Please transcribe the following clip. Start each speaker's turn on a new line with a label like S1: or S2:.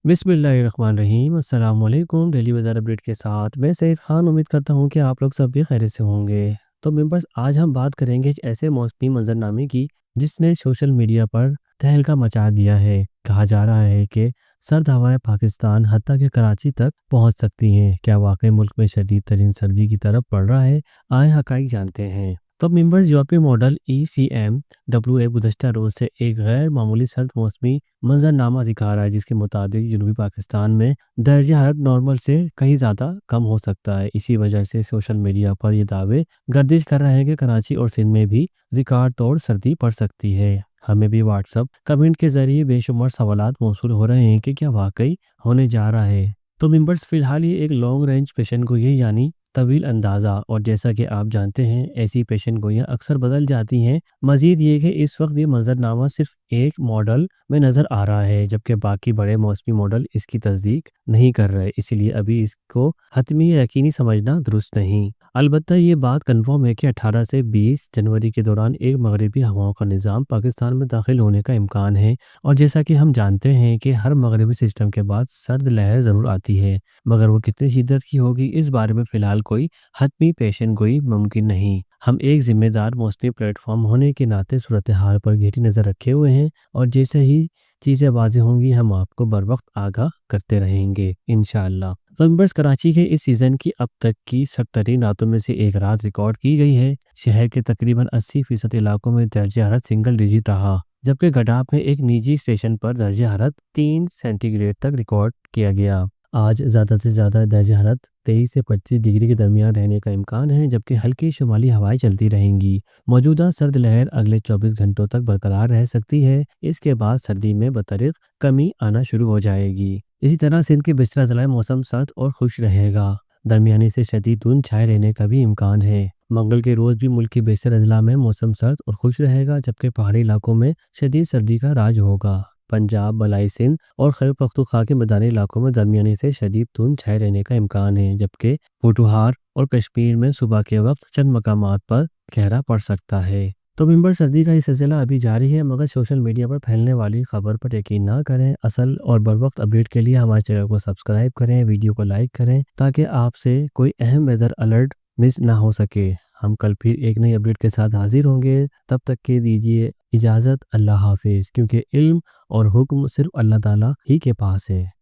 S1: बिस्मिल्लाहिर्रहमानिर्रहीम। अस्सलाम वालेकुम। डेली वेदर अपडेट के साथ मैं सईद खान। उम्मीद करता हूँ कि आप लोग सब भी खैरियत से होंगे। तो मेंबर्स, आज हम बात करेंगे एक ऐसे मौसमी मंजरनामे की जिसने सोशल मीडिया पर तहलका मचा दिया है। कहा जा रहा है कि सर्द हवाएं पाकिस्तान हत्ता के कराची तक पहुँच सकती हैं। क्या वाकई मुल्क में शदीद तरीन सर्दी की तरफ बढ़ रहा है? आए हकाइक जानते हैं। तो मेंबर्स, यूरोपीय मॉडल ECMWA गुज़श्ता रोज़ से एक गैर मामूली सर्द मौसमी मंजरनामा दिखा रहा है, जिसके मुताबिक जनूबी पाकिस्तान में दर्जा हरारत नॉर्मल से कहीं ज़्यादा कम हो सकता है। इसी वजह से सोशल मीडिया पर ये दावे गर्दिश कर रहे हैं कि कराची और सिंध में भी रिकॉर्ड तोड़ सर्दी पड़ सकती है। हमें भी व्हाट्सअप कमेंट के जरिए बेशुमार सवालात मौसूल हो रहे हैं कि क्या वाकई होने जा रहा है। तो मेंबर्स, फिलहाल ये एक लॉन्ग रेंज पेशन गोई यानी तवील अंदाज़ा, और जैसा कि आप जानते हैं ऐसी पेशन गोइयाँ अक्सर बदल जाती हैं। मज़ीद ये कि इस वक्त ये मंजरनामा सिर्फ एक मॉडल में नज़र आ रहा है, जबकि बाकी बड़े मौसमी मॉडल इसकी तस्दीक नहीं कर रहे। इसलिए अभी इसको हतमी या यकीनी समझना दुरुस्त नहीं। अलबत्ता ये बात कन्फर्म है कि 18 से 20 जनवरी के दौरान एक मगरबी हवाओं का निज़ाम पाकिस्तान में दाखिल होने का इम्कान है। और जैसा कि हम जानते हैं कि हर मगरबी सिस्टम के बाद सर्द लहर ज़रूर आती है, मगर वो कितनी शिद्दत की होगी इस बारे में फ़िलहाल कोई हतमी पेशन गोई मुमकिन नहीं। हम एक ज़िम्मेदार मौसमी प्लेटफॉर्म होने के नाते सूरत हाल पर गहरी नज़र रखे हुए हैं, और जैसे ही चीज़ें वाज़ेह होंगी हम आपको बर वक्त आगाह करते रहेंगे इंशाअल्लाह। तो बस, कराची के इस सीज़न की अब तक की सख्तरीन रातों में से एक रात रिकॉर्ड की गई है। शहर के तकरीबन 80% इलाकों में दर्जा हरारत सिंगल डिजिट रहा, जबकि गडाफ में एक निजी स्टेशन पर दर्जा हरारत 3 सेंटीग्रेड तक रिकॉर्ड किया गया। आज ज़्यादा से ज़्यादा दर्जा हरारत 23 से 25 डिग्री के दरमियान रहने का इम्कान है, जबकि हल्की शुमाली हवाएं चलती रहेंगी। मौजूदा सर्द लहर अगले 24 घंटों तक बरकरार रह सकती है। इसके बाद सर्दी में बतरिक कमी आना शुरू हो जाएगी। इसी तरह सिंध के बिस्तरा ज़िला मौसम सर्द और खुश रहेगा। दरमियानी से शदीद धुंध छाए रहने का भी इम्कान है। मंगल के रोज़ भी मुल्क के बेशतर अजला में मौसम सर्द और खुश रहेगा, जबकि पहाड़ी इलाकों में शदीद सर्दी का राज होगा। पंजाब, बलाई सिंध और खैबर पख्तूनख्वा के मैदानी इलाकों में दरमियानी से शदीद धुंध छाए रहने का इम्कान है, जबकि पोठोहार और कश्मीर में सुबह के वक्त चंद मकामात पर गहरा पड़ सकता है। तो मेंबर, सर्दी का ये सिलसिला अभी जारी है, मगर सोशल मीडिया पर फैलने वाली खबर पर यकीन ना करें। असल और बर वक्त अपडेट के लिए हमारे चैनल को सब्सक्राइब करें, वीडियो को लाइक करें, ताकि आपसे कोई अहम वेदर अलर्ट मिस ना हो सके। हम कल फिर एक नई अपडेट के साथ हाजिर होंगे। तब तक के दीजिए इजाज़त। अल्लाह हाफिज़, क्योंकि इल्म और हुक्म सिर्फ अल्लाह ताला ही के पास है।